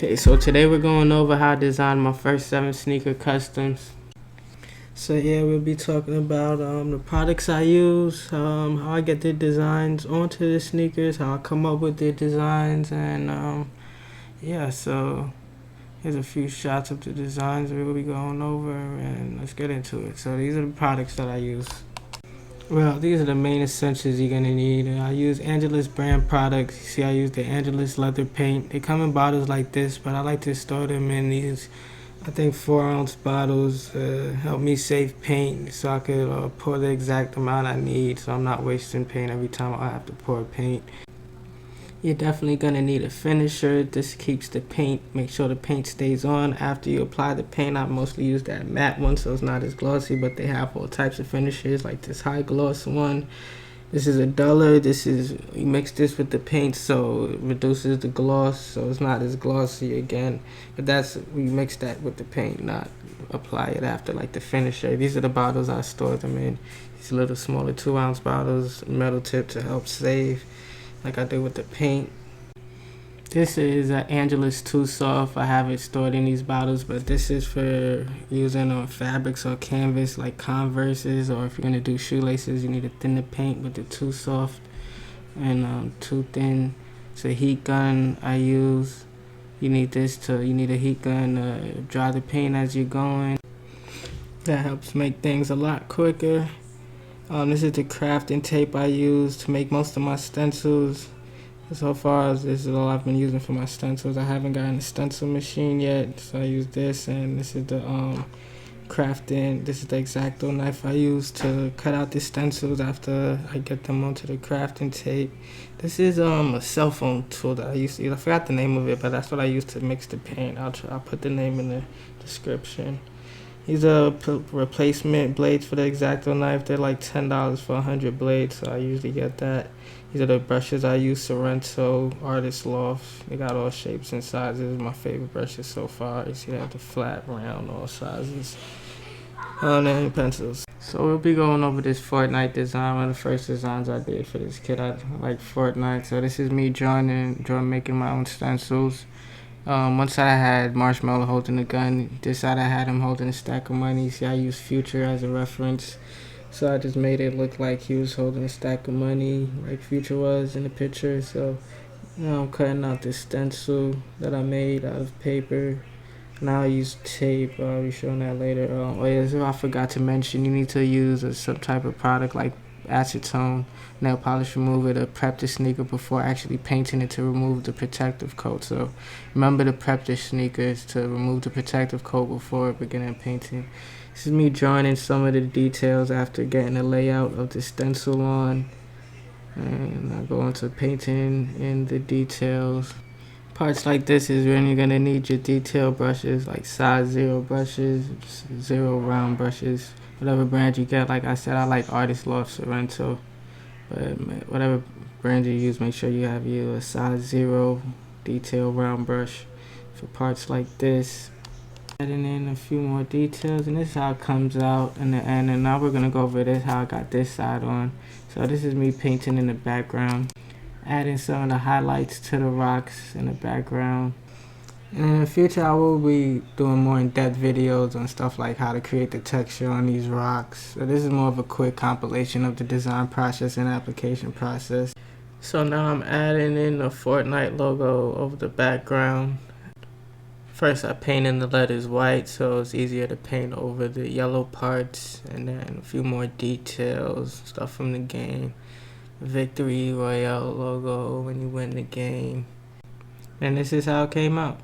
Okay, so today we're going over how I designed my first 7 sneaker customs. So yeah, we'll be talking about the products I use, how I get the designs onto the sneakers, how I come up with the designs, and yeah, so here's a few shots of the designs we'll be going over, and let's get into it. So these are the products that I use. Well, these are the main essentials you're going to need. I use Angelus brand products. You see, I use the Angelus leather paint. They come in bottles like this, but I like to store them in these, I think, 4-ounce bottles. Help me save paint so I could pour the exact amount I need, so I'm not wasting paint every time I have to pour paint. You're definitely going to need a finisher. This keeps the paint, make sure the paint stays on after you apply the paint. I mostly use that matte one, so it's not as glossy, but they have all types of finishers, like this high gloss one. This is a duller. You mix this with the paint, so it reduces the gloss, so it's not as glossy again. But we mix that with the paint, not apply it after, like the finisher. These are the bottles I store them in. These little smaller 2-ounce bottles, metal tip to help save, like I did with the paint. This is an Angelus Too Soft. I have it stored in these bottles, but this is for using on fabrics or canvas like Converses, or if you're going to do shoelaces, you need to thin the paint with the Too Soft and Too Thin. It's a heat gun I use. You need a heat gun to dry the paint as you're going. That helps make things a lot quicker. This is the crafting tape I use to make most of my stencils. So far, this is all I've been using for my stencils. I haven't gotten a stencil machine yet, so I use this. And this is the crafting. This is the X-Acto Knife I use to cut out the stencils after I get them onto the crafting tape. This is a cell phone tool that I used to use. I forgot the name of it, but that's what I use to mix the paint. I'll put the name in the description. These are replacement blades for the X-Acto Knife. They're like $10 for 100 blades, so I usually get that. These are the brushes I use, Sorrento, Artist Loft. They got all shapes and sizes. My favorite brushes so far. You see they have the flat, round, all sizes. And then pencils. So we'll be going over this Fortnite design, one of the first designs I did for this kid. I like Fortnite, so this is me drawing making my own stencils. One side I had Marshmallow holding a gun. This side I had him holding a stack of money. See, I used Future as a reference. So I just made it look like he was holding a stack of money, like Future was in the picture. So now I'm cutting out this stencil that I made out of paper. Now I use tape. I'll be showing that later. Oh yeah, so I forgot to mention, you need to use some type of product like Acetone nail polish remover to prep the sneaker before actually painting it to remove the protective coat. So remember to prep the sneakers to remove the protective coat before beginning painting. This is me drawing in some of the details after getting the layout of the stencil on, and I go into painting in the details. Parts like this is when you're gonna need your detail brushes, like size 0 brushes, 0 round brushes, whatever brand you get. Like I said, I like Artist Loft, Sorrento, but whatever brand you use, make sure you have a size 0 detail round brush for parts like this. Adding in a few more details, and this is how it comes out in the end. And now we're gonna go over this, how I got this side on. So this is me painting in the background, adding some of the highlights to the rocks in the background. And in the future, I will be doing more in-depth videos on stuff like how to create the texture on these rocks. So this is more of a quick compilation of the design process and application process. So now I'm adding in the Fortnite logo over the background. First, I painted the letters white, so it's easier to paint over the yellow parts, and then a few more details, stuff from the game. Victory Royale logo when you win the game. And this is how it came out.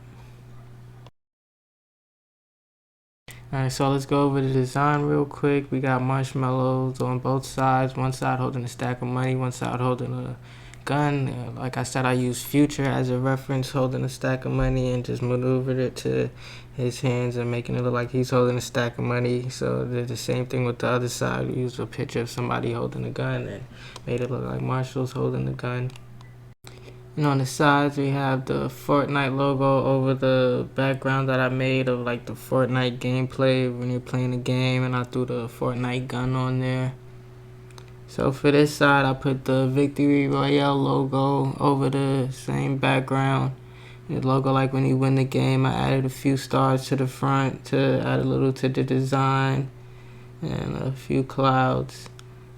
Alright, so let's go over the design real quick. We got marshmallows on both sides. One side holding a stack of money, one side holding a gun. Like I said, I used Future as a reference, holding a stack of money, and just maneuvered it to his hands and making it look like he's holding a stack of money. So did the same thing with the other side. We used a picture of somebody holding a gun and made it look like Marshall's holding the gun. And on the sides, we have the Fortnite logo over the background that I made of like the Fortnite gameplay when you're playing the game, and I threw the Fortnite gun on there. So for this side, I put the Victory Royale logo over the same background The logo, like when you win the game, I added a few stars to the front to add a little to the design, and a few clouds.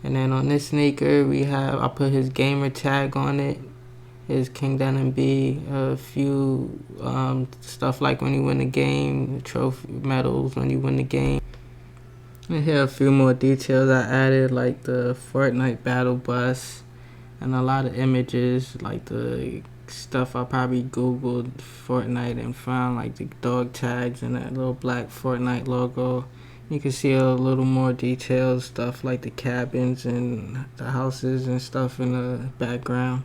And then on this sneaker, I put his gamer tag on it, his King Denim B, a few stuff like when you win the game, trophy medals when you win the game. And here are a few more details I added, like the Fortnite battle bus, and a lot of images, like the stuff I probably googled Fortnite and found, like the dog tags and that little black Fortnite logo. You can see a little more detailed stuff like the cabins and the houses and stuff in the background.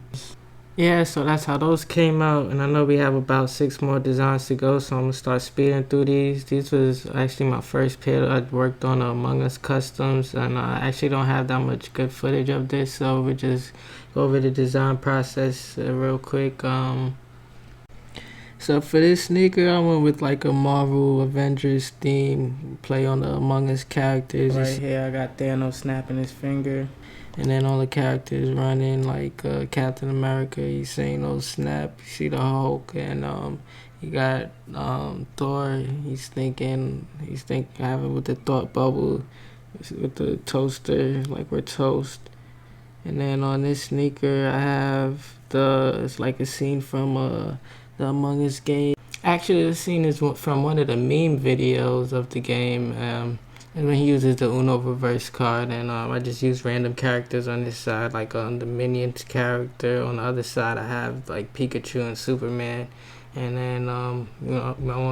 Yeah, so that's how those came out, and I know we have about 6 more designs to go, so I'm gonna start speeding through these. This was actually my first pair I worked on, Among Us customs, and I actually don't have that much good footage of this, so we'll just go over the design process real quick. So for this sneaker, I went with like a Marvel Avengers theme, play on the Among Us characters. Right here, I got Thanos snapping his finger. And then all the characters running, like Captain America, he's saying no snap. You see the Hulk, and you got Thor. He's thinking having with the thought bubble, with the toaster, like we're toast. And then on this sneaker, I have it's like a scene from the Among Us game. Actually, the scene is from one of the meme videos of the game. And when he uses the Uno reverse card, and I just use random characters on this side, like on the Minions character. On the other side, I have like Pikachu and Superman. And then on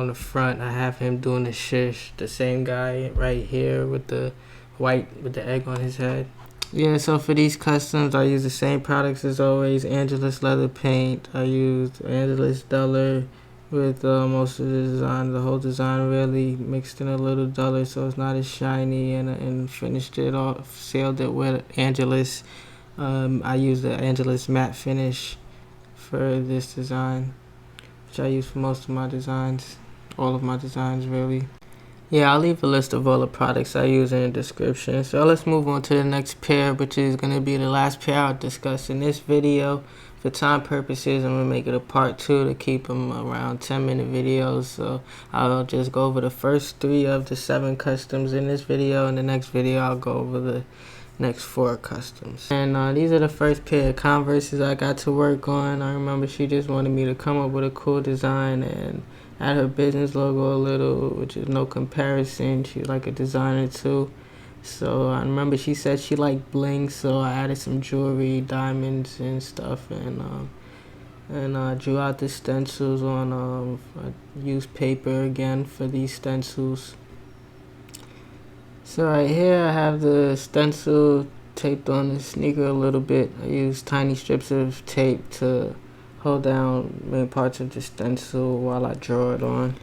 the front, I have him doing the shish, the same guy right here with the egg on his head. Yeah, so for these customs, I use the same products as always. Angelus leather paint. I used Angelus Duller with most of the design, the whole design really mixed in a little duller so it's not as shiny, and finished it off, sealed it with Angelus. I used the Angelus matte finish for this design, which I use for most of my designs, all of my designs really. Yeah, I'll leave a list of all the products I use in the description. So let's move on to the next pair, which is going to be the last pair I'll discuss in this video. For time purposes, I'm going to make it a part 2 to keep them around 10-minute videos. So I'll just go over the first 3 of the 7 customs in this video. In the next video, I'll go over the next 4 customs. And these are the first pair of Converses I got to work on. I remember she just wanted me to come up with a cool design and add her business logo a little, which is no comparison. She's like a designer too. So I remember she said she liked bling, so I added some jewelry, diamonds and stuff, and I drew out the stencils on I used paper again for these stencils. So right here I have the stencil taped on the sneaker a little bit. I used tiny strips of tape to hold down main parts of the stencil while I draw it on.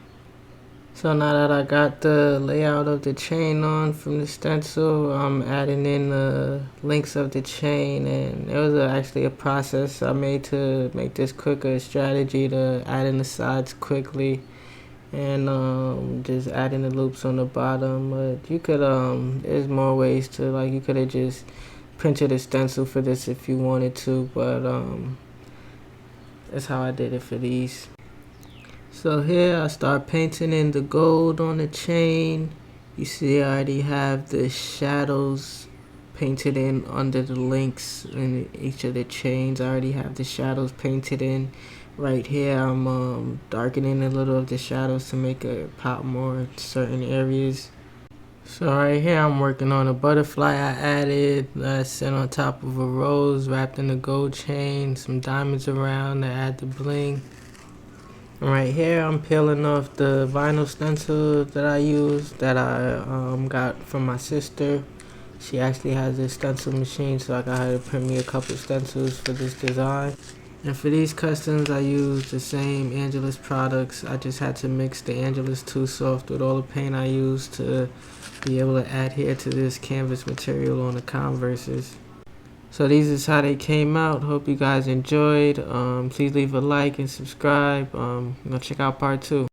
So now that I got the layout of the chain on from the stencil, I'm adding in the links of the chain, and it was actually a process I made to make this quicker, a strategy to add in the sides quickly, and just adding the loops on the bottom. But you could there's more ways to, like, you could have just printed a stencil for this if you wanted to, but that's how I did it for these. So here I start painting in the gold on the chain. You see I already have the shadows painted in under the links in each of the chains. I already have the shadows painted in. Right here I'm darkening a little of the shadows to make it pop more in certain areas. So right here I'm working on a butterfly I added that's set on top of a rose wrapped in a gold chain, some diamonds around to add the bling. Right here I'm peeling off the vinyl stencil that I used, that I got from my sister. She actually has a stencil machine, so I got her to print me a couple stencils for this design. And for these customs I used the same Angelus products. I just had to mix the Angelus 2 Soft with all the paint I used to be able to adhere to this canvas material on the Converses. So these is how they came out. Hope you guys enjoyed. Please leave a like and subscribe. Go check out part 2.